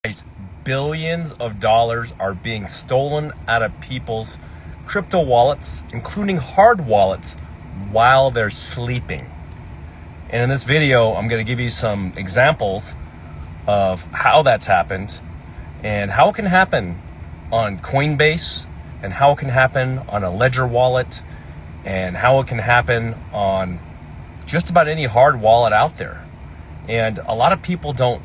Guys, billions of dollars are being stolen out of people's crypto wallets, including hard wallets, while they're sleeping. And in this video, I'm going to give you some examples of how that's happened and how it can happen on Coinbase and how it can happen on a Ledger wallet and how it can happen on just about any hard wallet out there. And a lot of people don't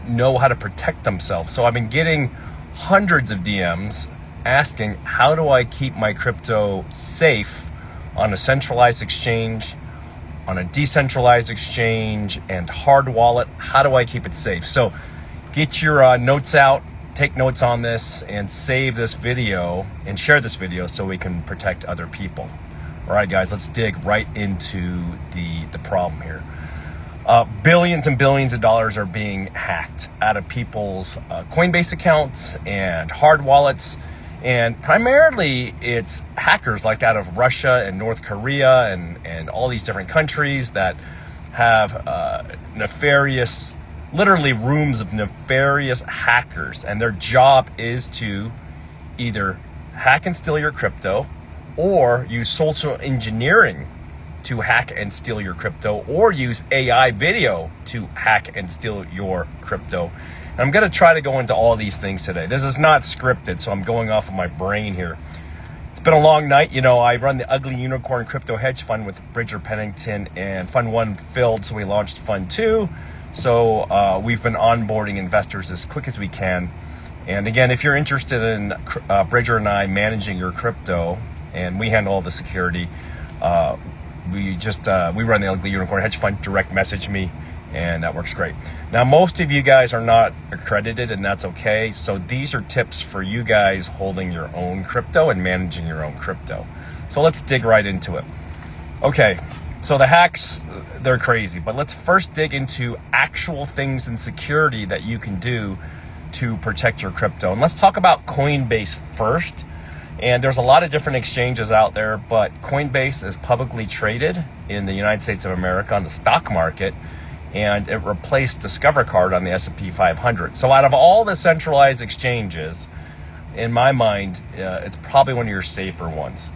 know how to protect themselves. So I've been getting hundreds of DMs asking, how do I keep my crypto safe on a centralized exchange, on a decentralized exchange, and hard wallet? How do I keep it safe? So get your notes out, take notes on this, and save this video and share this video so we can protect other people. All right, guys, let's dig right into the problem here. Billions and billions of dollars are being hacked out of people's Coinbase accounts and hard wallets. And primarily it's hackers like out of Russia and North Korea and all these different countries that have nefarious, literally rooms of nefarious hackers. And their job is to either hack and steal your crypto or use social engineering to hack and steal your crypto, or use AI video to hack and steal your crypto. And I'm going to try to go into all these things today. This is not scripted, so I'm going off of my brain here. It's been a long night. You know, I run the Ugly Unicorn Crypto Hedge Fund with Bridger Pennington, and Fund 1 filled, so we launched Fund 2. So we've been onboarding investors as quick as we can. And again, if you're interested in Bridger and I managing your crypto, and we handle all the security, we run the Ugly Unicorn Hedge Fund. Direct message me, and that works great. Now, most of you guys are not accredited, and that's okay. So these are tips for you guys holding your own crypto and managing your own crypto. So let's dig right into it. Okay, so the hacks, they're crazy, but let's first dig into actual things in security that you can do to protect your crypto. And let's talk about Coinbase first. And there's a lot of different exchanges out there, but Coinbase is publicly traded in the United States of America on the stock market, and it replaced Discover Card on the S&P 500. So out of all the centralized exchanges, in my mind, it's probably one of your safer ones.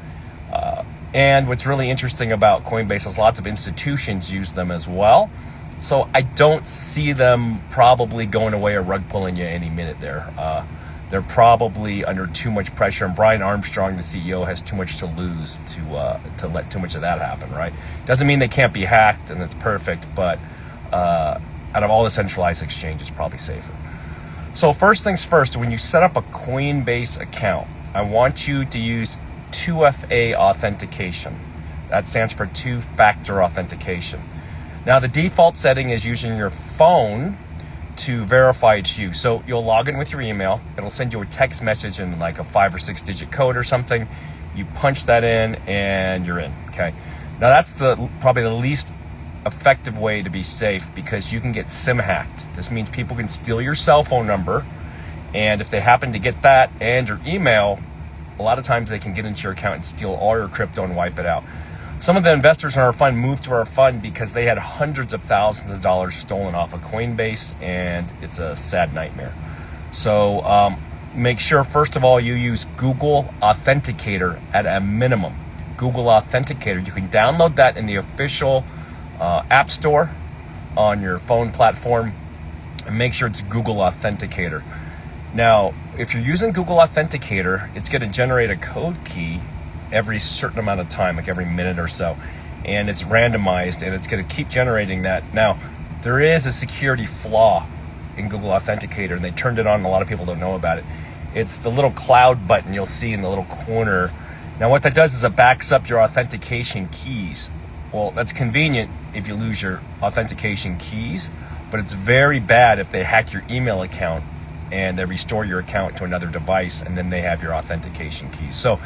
And what's really interesting about Coinbase is lots of institutions use them as well. So I don't see them probably going away or rug pulling you any minute there. They're probably under too much pressure, and Brian Armstrong, the CEO, has too much to lose to let too much of that happen, right? Doesn't mean they can't be hacked and it's perfect, but out of all the centralized exchanges, probably safer. So first things first, when you set up a Coinbase account, I want you to use 2FA authentication. That stands for two-factor authentication. Now, the default setting is using your phone to verify it's you. So you'll log in with your email. It'll send you a text message in like a 5 or 6 digit code or something. You punch that in and you're in, okay? Now that's probably the least effective way to be safe, because you can get SIM hacked. This means people can steal your cell phone number, and if they happen to get that and your email, a lot of times they can get into your account and steal all your crypto and wipe it out. Some of the investors in our fund moved to our fund because they had hundreds of thousands of dollars stolen off of Coinbase, and it's a sad nightmare. So make sure, first of all, you use Google Authenticator at a minimum. Google Authenticator, you can download that in the official App Store on your phone platform, and make sure it's Google Authenticator. Now, if you're using Google Authenticator, it's going to generate a code key every certain amount of time, like every minute or so, and it's randomized, and it's going to keep generating that. Now, there is a security flaw in Google Authenticator, and they turned it on, and a lot of people don't know about it. It's the little cloud button you'll see in the little corner. Now, what that does is it backs up your authentication keys. Well, that's convenient if you lose your authentication keys, but it's very bad if they hack your email account and they restore your account to another device, and then they have your authentication keys. So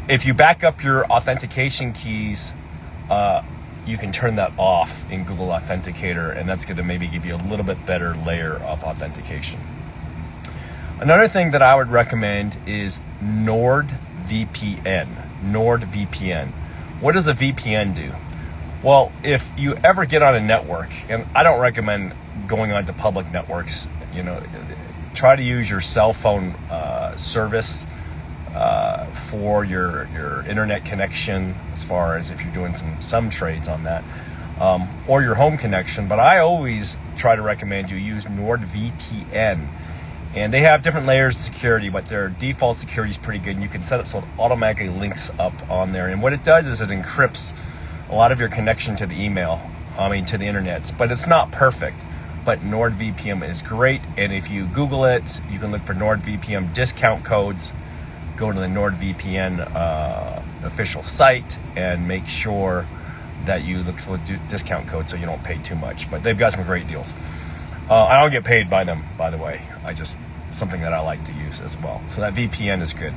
if you back up your authentication keys, you can turn that off in Google Authenticator, and that's going to maybe give you a little bit better layer of authentication. Another thing that I would recommend is NordVPN. NordVPN. What does a VPN do? Well, if you ever get on a network, and I don't recommend going onto public networks, try to use your cell phone service for your internet connection, as far as if you're doing some trades on that, or your home connection. But I always try to recommend you use NordVPN. And they have different layers of security, but their default security is pretty good. And you can set it so it automatically links up on there. And what it does is it encrypts a lot of your connection to the to the internet. But it's not perfect. But NordVPN is great. And if you Google it, you can look for NordVPN discount codes. Go to the NordVPN official site and make sure that you look for discount codes so you don't pay too much. But they've got some great deals. I don't get paid by them, by the way. Something that I like to use as well. So that VPN is good.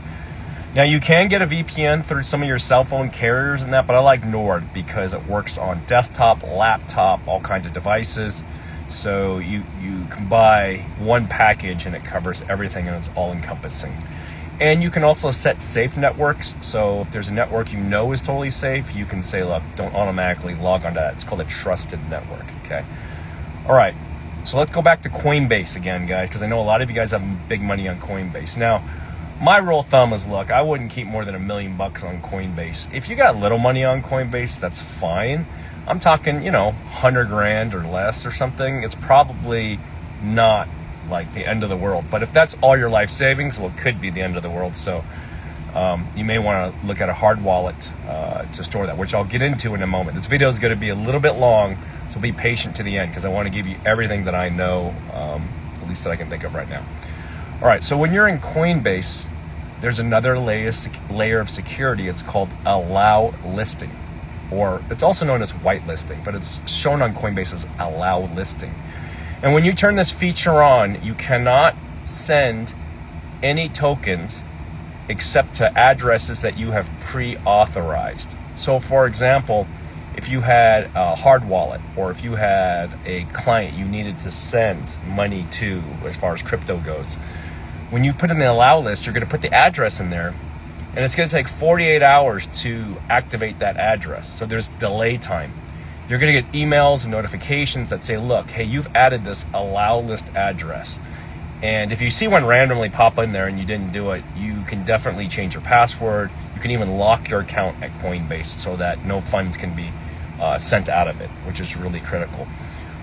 Now you can get a VPN through some of your cell phone carriers and that, but I like Nord because it works on desktop, laptop, all kinds of devices. So you can buy one package and it covers everything, and it's all encompassing. And you can also set safe networks. So if there's a network you know is totally safe, you can say, look, don't automatically log onto that. It's called a trusted network, okay? All right. So let's go back to Coinbase again, guys, because I know a lot of you guys have big money on Coinbase. Now, my rule of thumb is, look, I wouldn't keep more than $1 million on Coinbase. If you got little money on Coinbase, that's fine. I'm talking, 100 grand or less or something. It's probably not like the end of the world. But if that's all your life savings, well, it could be the end of the world. So you may want to look at a hard wallet to store that, which I'll get into in a moment. This video is going to be a little bit long, so be patient to the end because I want to give you everything that I know, at least that I can think of right now. All right, so when you're in Coinbase, there's another layer of security. It's called allow listing, or it's also known as whitelisting, but it's shown on Coinbase as allow listing. And when you turn this feature on, you cannot send any tokens except to addresses that you have pre-authorized. So for example, if you had a hard wallet, or if you had a client you needed to send money to as far as crypto goes, when you put in the allow list, you're going to put the address in there, and it's going to take 48 hours to activate that address. So there's delay time. You're going to get emails and notifications that say, look, hey, you've added this allow list address. And if you see one randomly pop in there and you didn't do it, you can definitely change your password. You can even lock your account at Coinbase so that no funds can be sent out of it, which is really critical.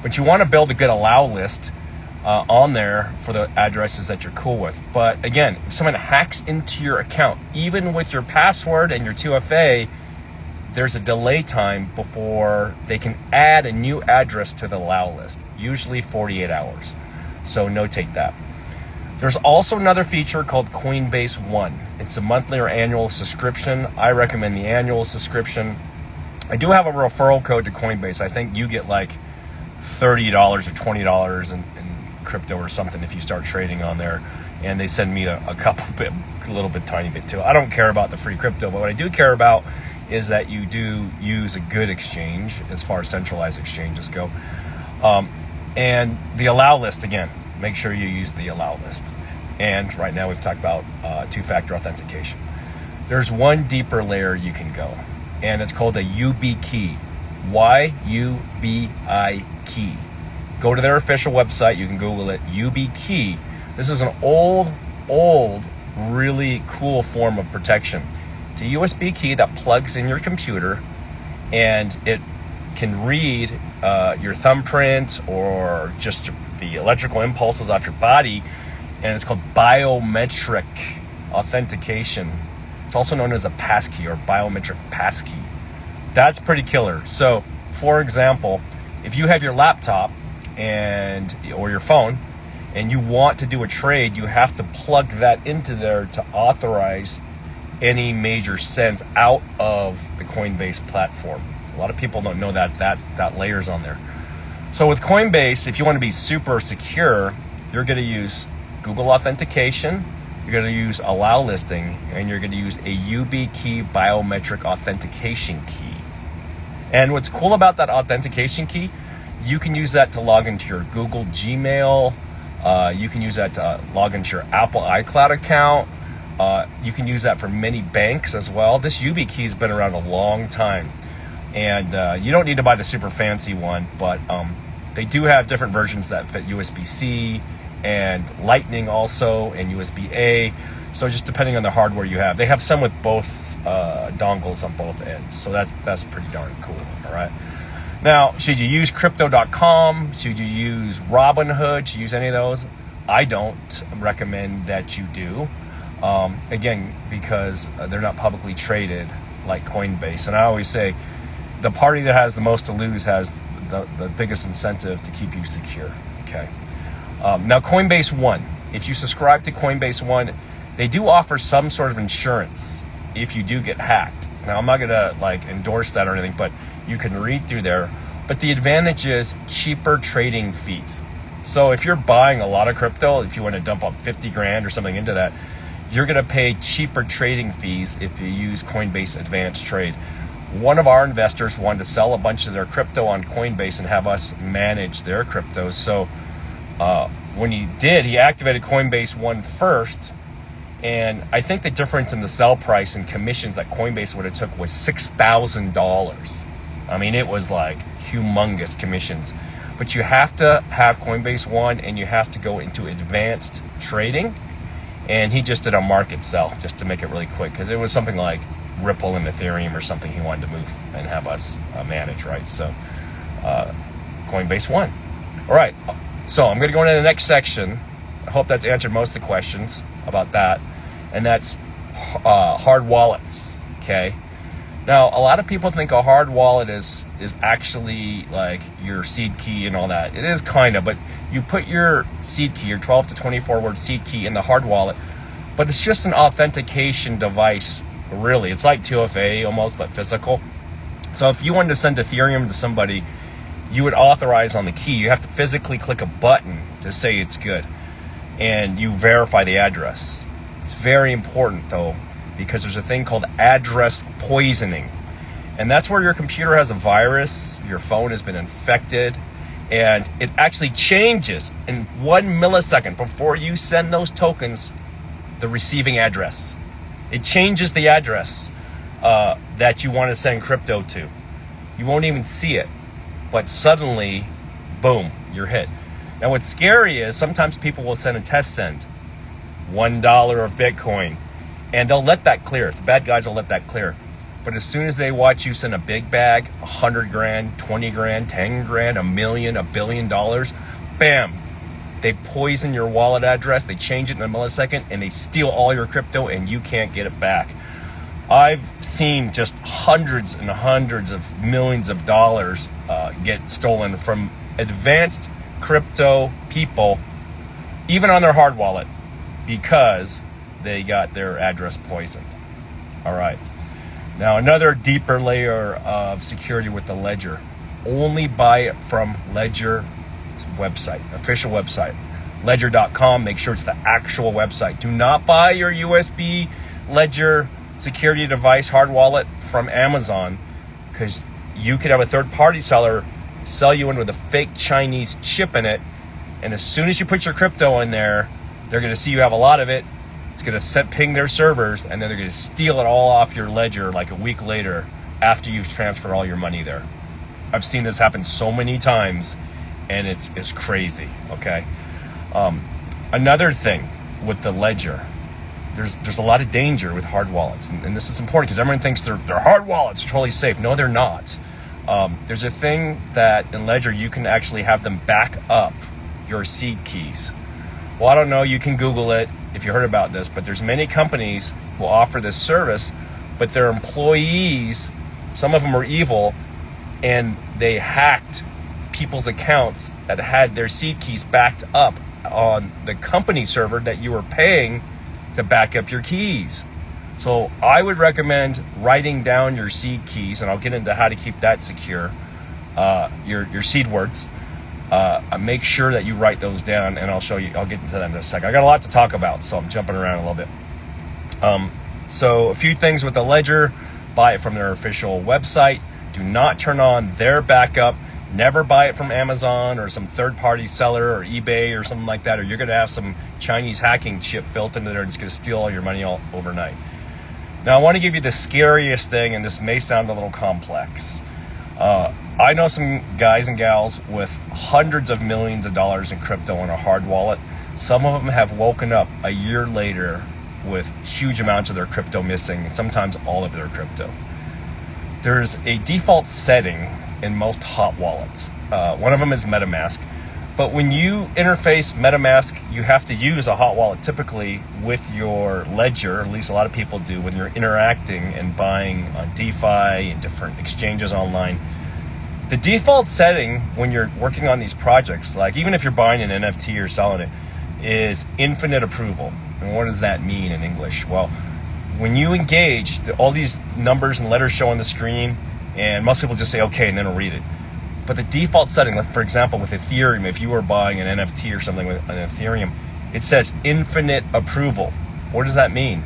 But you want to build a good allow list on there for the addresses that you're cool with. But again, if someone hacks into your account, even with your password and your 2FA, there's a delay time before they can add a new address to the allow list, usually 48 hours. So notate that. There's also another feature called Coinbase One. It's a monthly or annual subscription. I recommend the annual subscription. I do have a referral code to Coinbase. I think you get like $30 or $20 in crypto or something if you start trading on there. And they send me a little bit tiny bit too. I don't care about the free crypto, but what I do care about is that you do use a good exchange as far as centralized exchanges go. And the allow list, again, make sure you use the allow list. And right now we've talked about two-factor authentication. There's one deeper layer you can go, and it's called a UB key. YUBI key. Go to their official website. You can Google it, UB key. This is an old, really cool form of protection. It's a USB key that plugs in your computer, and it can read your thumbprint or just the electrical impulses off your body, and it's called biometric authentication. It's also known as a passkey or biometric passkey. That's pretty killer. So, for example, if you have your laptop or your phone and you want to do a trade, you have to plug that into there to authorize any major sends out of the Coinbase platform. A lot of people don't know that layers on there. So with Coinbase, if you want to be super secure, you're going to use Google authentication, you're going to use allow listing, and you're going to use a UB key biometric authentication key. And what's cool about that authentication key, you can use that to log into your Google Gmail. You can use that to log into your Apple iCloud account. You can use that for many banks as well. This UB key has been around a long time. And you don't need to buy the super fancy one, but they do have different versions that fit USB-C and Lightning also, and USB-A. So just depending on the hardware you have. They have some with both dongles on both ends. So that's pretty darn cool, all right? Now, should you use crypto.com? Should you use Robinhood? Should you use any of those? I don't recommend that you do. Again, because they're not publicly traded like Coinbase. And I always say the party that has the most to lose has the biggest incentive to keep you secure, okay? Now, Coinbase One, if you subscribe to Coinbase One, they do offer some sort of insurance if you do get hacked. Now, I'm not gonna like endorse that or anything, but you can read through there. But the advantage is cheaper trading fees. So if you're buying a lot of crypto, if you want to dump up 50 grand or something into that, you're gonna pay cheaper trading fees if you use Coinbase Advanced Trade. One of our investors wanted to sell a bunch of their crypto on Coinbase and have us manage their cryptos. So when he did, he activated Coinbase One first. And I think the difference in the sell price and commissions that Coinbase would have took was $6,000. I mean, it was like humongous commissions. But you have to have Coinbase One and you have to go into advanced trading. And he just did a market sell just to make it really quick, because it was something like Ripple and Ethereum or something he wanted to move and have us manage, right? So Coinbase One. All right, so I'm going to go into the next section. I hope that's answered most of the questions about that. And that's hard wallets, okay? Now, a lot of people think a hard wallet is actually like your seed key and all that. It is kind of, but you put your seed key, your 12 to 24 word seed key in the hard wallet, but it's just an authentication device, really. It's like 2FA almost, but physical. So if you wanted to send Ethereum to somebody, you would authorize on the key. You have to physically click a button to say it's good, and you verify the address. It's very important though, because there's a thing called address poisoning. And that's where your computer has a virus, your phone has been infected, and it actually changes in 1 millisecond before you send those tokens the receiving address. It changes the address that you want to send crypto to. You won't even see it, but suddenly, boom, you're hit. Now what's scary is sometimes people will send a test send, $1 of Bitcoin, and they'll let that clear. The bad guys will let that clear. But as soon as they watch you send a big bag, 100 grand, 20 grand, 10 grand, $1 million, $1 billion, bam, they poison your wallet address, they change it in a millisecond, and they steal all your crypto and you can't get it back. I've seen just hundreds and hundreds of millions of dollars get stolen from advanced crypto people, even on their hard wallet, because they got their address poisoned. All right. Now, another deeper layer of security with the Ledger. Only buy it from Ledger website, official website, ledger.com. Make sure it's the actual website. Do not buy your USB Ledger security device hard wallet from Amazon, because you could have a third-party seller sell you in with a fake Chinese chip in it, and as soon as you put your crypto in there, they're going to see you have a lot of it. It's going to ping their servers, and then they're going to steal it all off your Ledger like a week later after you've transferred all your money there. I've seen this happen so many times, and it's crazy, okay? Another thing with the Ledger, there's a lot of danger with hard wallets, and this is important because everyone thinks they're hard wallets, totally safe. No, they're not. There's a thing that in Ledger you can actually have them back up your seed keys. Well, I don't know, you can Google it if you heard about this, but there's many companies who offer this service, but their employees, some of them are evil, and they hacked people's accounts that had their seed keys backed up on the company server that you were paying to back up your keys. So I would recommend writing down your seed keys, and I'll get into how to keep that secure, your seed words. Make sure that you write those down, and I'll show you. I'll get into that in a second. I got a lot to talk about, so I'm jumping around a little bit. So a few things with the Ledger: buy it from their official website. Do not turn on their backup. Never buy it from Amazon or some third-party seller or eBay or something like that, or you're going to have some Chinese hacking chip built into there and it's going to steal all your money all overnight. Now, I want to give you the scariest thing, and this may sound a little complex. I know some guys and gals with hundreds of millions of dollars in crypto in a hard wallet, Some of them have woken up a year later with huge amounts of their crypto missing, and sometimes all of their crypto. There's a default setting in most hot wallets. One of them is MetaMask. But when you interface MetaMask, you have to use a hot wallet typically with your ledger, at least a lot of people do, when you're interacting and buying on DeFi and different exchanges online. The default setting when you're working on these projects, like even if you're buying an NFT or selling it, is infinite approval. And what does that mean in English? Well, when you engage, all these numbers and letters show on the screen, and most people just say, okay, and then they'll read it. But the default setting, like for example, with Ethereum, if you were buying an NFT or something with an Ethereum, it says infinite approval. What does that mean?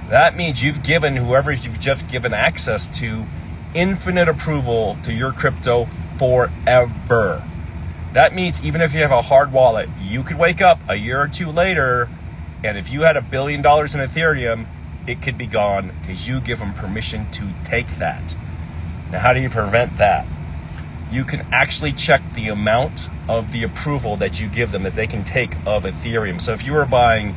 That means you've given whoever you've just given access to infinite approval to your crypto forever. That means even if you have a hard wallet, you could wake up a year or two later, and if you had $1 billion in Ethereum, it could be gone because you give them permission to take that. Now, how do you prevent that? You can actually check the amount of the approval that you give them that they can take of Ethereum. So if you were buying,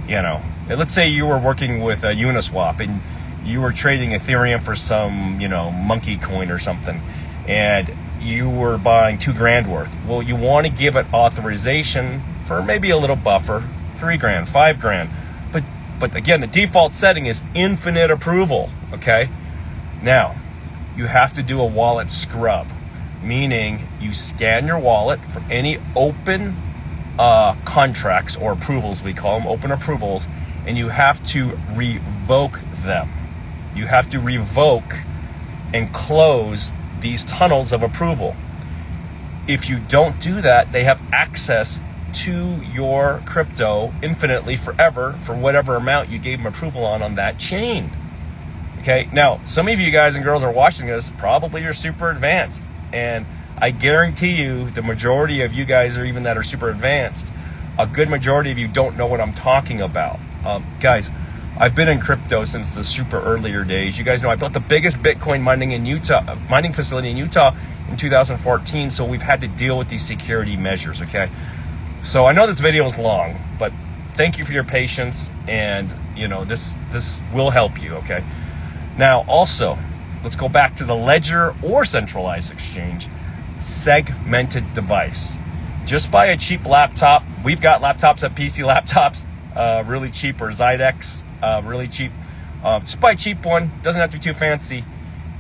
let's say you were working with Uniswap and you were trading Ethereum for some, monkey coin or something, and you were buying $2,000 worth. Well, you want to give it authorization for maybe a little buffer, $3,000, $5,000. But again, the default setting is infinite approval, okay? Now, you have to do a wallet scrub, meaning you scan your wallet for any open contracts or approvals, we call them open approvals, and you have to revoke them. You have to revoke and close these tunnels of approval. If you don't do that, they have access to your crypto infinitely forever for whatever amount you gave them approval on that chain. Okay, now some of you guys and girls are watching this, probably you're super advanced, and I guarantee you the majority of you guys, or even that are super advanced, a good majority of you don't know what I'm talking about. Guys, I've been in crypto since the super earlier days. You guys know I built the biggest Bitcoin mining facility in Utah in 2014, so we've had to deal with these security measures, okay? So I know this video is long, but thank you for your patience, and this will help you, okay? Now, also, let's go back to the ledger or centralized exchange. Segmented device. Just buy a cheap laptop. We've got laptops at PC Laptops, really cheap, or Zydex, really cheap. Just buy a cheap one, doesn't have to be too fancy,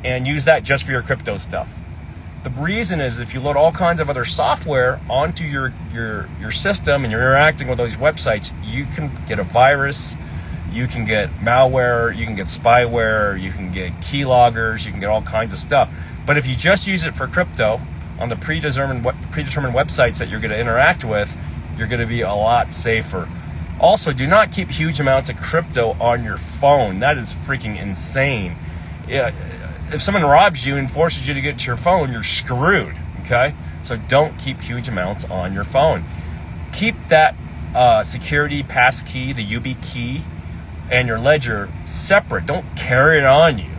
and use that just for your crypto stuff. The reason is if you load all kinds of other software onto your system and you're interacting with those websites, you can get a virus, you can get malware, you can get spyware, you can get keyloggers, you can get all kinds of stuff. But if you just use it for crypto on the predetermined websites that you're going to interact with, you're going to be a lot safer. Also, do not keep huge amounts of crypto on your phone. That is freaking insane. Yeah. If someone robs you and forces you to get to your phone, you're screwed, okay? So don't keep huge amounts on your phone. Keep that security pass key, the UB key, and your ledger separate. Don't carry it on you.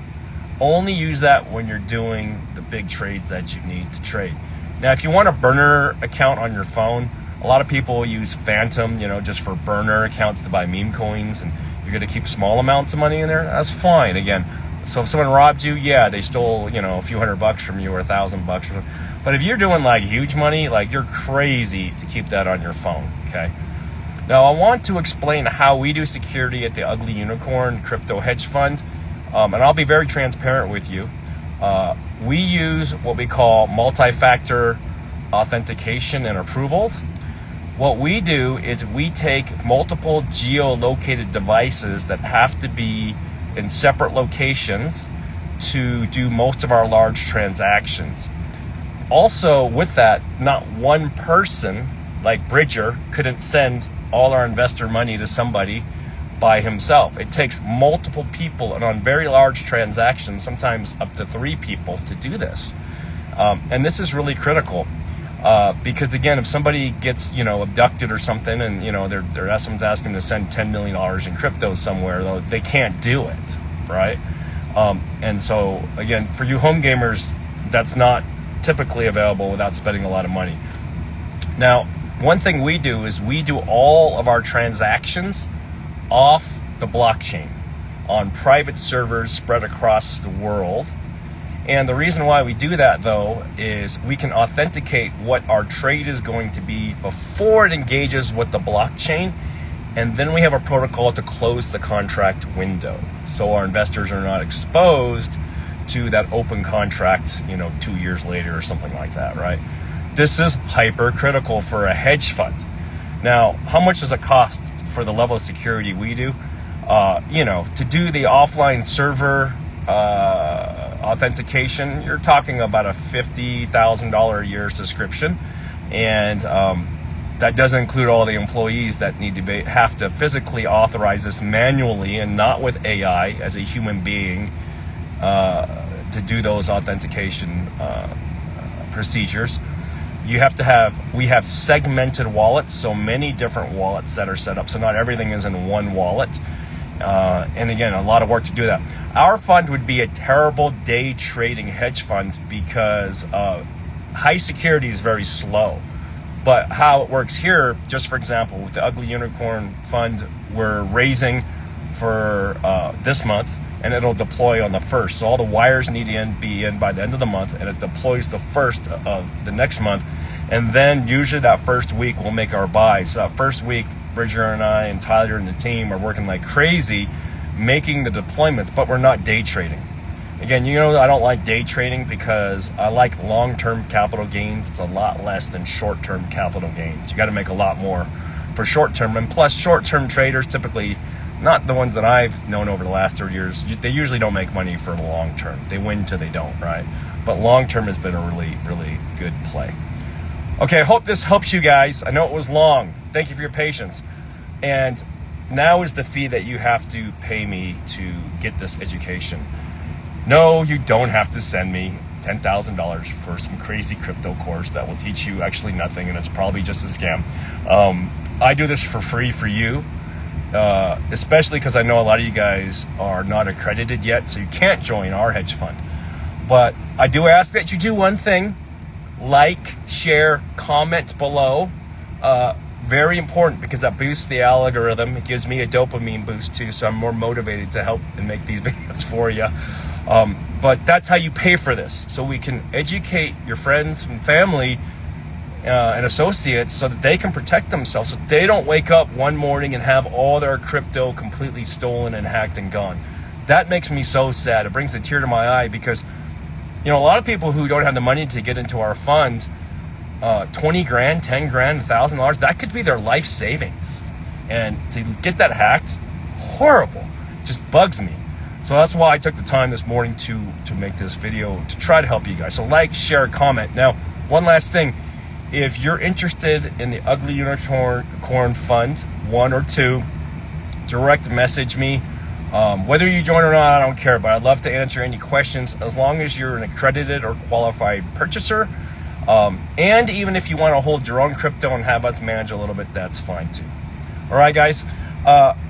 Only use that when you're doing the big trades that you need to trade. Now, if you want a burner account on your phone, a lot of people use Phantom, just for burner accounts to buy meme coins, and you're going to keep small amounts of money in there. That's fine. Again, so if someone robbed you, yeah, they stole, a few $100 from you or $1,000 or something. But if you're doing like huge money, like you're crazy to keep that on your phone, okay? Now, I want to explain how we do security at the Ugly Unicorn Crypto Hedge Fund, and I'll be very transparent with you. We use what we call multi-factor authentication and approvals. What we do is we take multiple geolocated devices that have to be in separate locations to do most of our large transactions. Also, with that, not one person like Bridger couldn't send all our investor money to somebody by himself. It takes multiple people, and on very large transactions, sometimes up to 3 people to do this. And this is really critical because, again, if somebody gets abducted or something, and someone's asking to send $10 million in crypto somewhere, though they can't do it, right? And so, again, for you home gamers, that's not typically available without spending a lot of money. Now, one thing we do is we do all of our transactions off the blockchain on private servers spread across the world. And the reason why we do that, though, is we can authenticate what our trade is going to be before it engages with the blockchain. And then we have a protocol to close the contract window, so our investors are not exposed to that open contract, 2 years later or something like that, right? This is hypercritical for a hedge fund. Now, how much does it cost for the level of security we do? To do the offline server authentication, you're talking about a $50,000 a year subscription, and that doesn't include all the employees that need to have to physically authorize this manually and not with AI as a human being to do those authentication procedures. We have segmented wallets, so many different wallets that are set up, so not everything is in one wallet. And again, a lot of work to do that. Our fund would be a terrible day trading hedge fund because high security is very slow. But how it works here, just for example, with the Ugly Unicorn Fund, we're raising for this month, and it'll deploy on the 1st. So all the wires need to be in by the end of the month, and it deploys the 1st of the next month. And then usually that first week we'll make our buy. So that first week, Bridger and I and Tyler and the team are working like crazy making the deployments, but we're not day trading. Again, I don't like day trading because I like long-term capital gains. It's a lot less than short-term capital gains. You got to make a lot more for short-term. And plus, short-term traders, typically, not the ones that I've known over the last 30 years, they usually don't make money for the long-term. They win till they don't, right? But long-term has been a really, really good play. Okay, I hope this helps you guys. I know it was long. Thank you for your patience. And now is the fee that you have to pay me to get this education. No, you don't have to send me $10,000 for some crazy crypto course that will teach you actually nothing, and it's probably just a scam. I do this for free for you, especially because I know a lot of you guys are not accredited yet, so you can't join our hedge fund. But I do ask that you do one thing: like, share, comment below. Very important, because that boosts the algorithm. It gives me a dopamine boost too, so I'm more motivated to help and make these videos for you. But that's how you pay for this, so we can educate your friends and family and associates so that they can protect themselves, so they don't wake up one morning and have all their crypto completely stolen and hacked and gone. That makes me so sad. It brings a tear to my eye, because a lot of people who don't have the money to get into our fund, 20 grand, 10 grand, $1,000, that could be their life savings. And to get that hacked, horrible, just bugs me. So that's why I took the time this morning to make this video to try to help you guys. So like, share, comment. Now, one last thing. If you're interested in the Ugly Unicorn Fund, 1 or 2, direct message me. Whether you join or not, I don't care, but I'd love to answer any questions as long as you're an accredited or qualified purchaser. And even if you want to hold your own crypto and have us manage a little bit, that's fine too. All right, guys.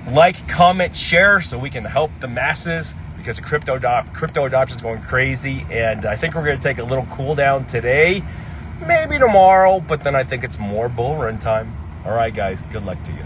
Like, comment, share, so we can help the masses, because the crypto adoption is going crazy, and I think we're going to take a little cool down today, maybe tomorrow, but then I think it's more bull run time. All right, guys, good luck to you.